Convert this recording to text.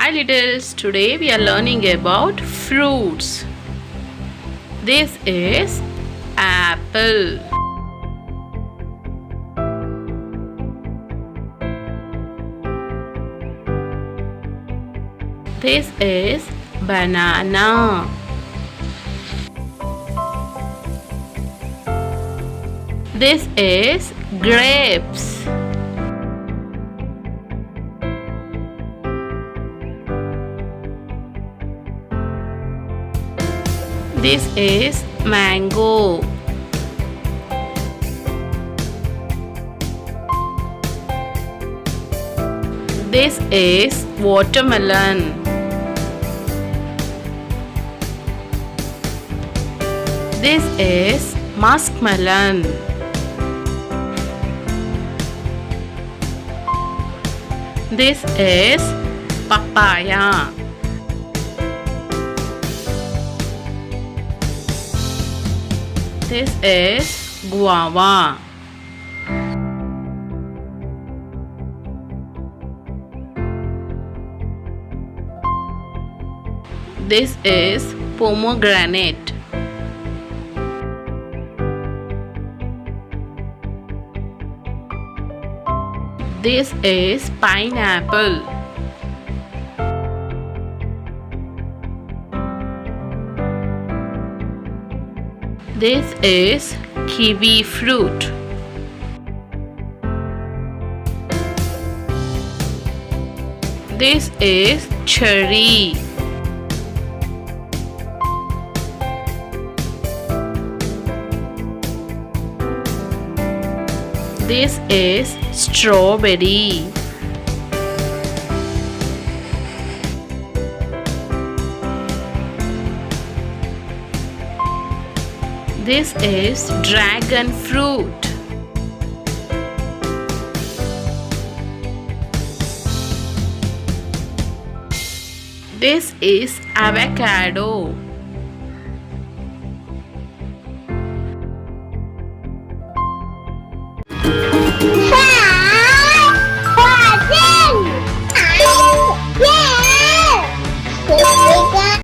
Hi littles, today we are learning about fruits. This is apple. This is banana. This is grapes. This is mango. This is watermelon. This is muskmelon. This is papaya. This is guava. This is pomegranate. This is pineapple. This is kiwi fruit. This is cherry. This is strawberry. This is dragon fruit. This is avocado.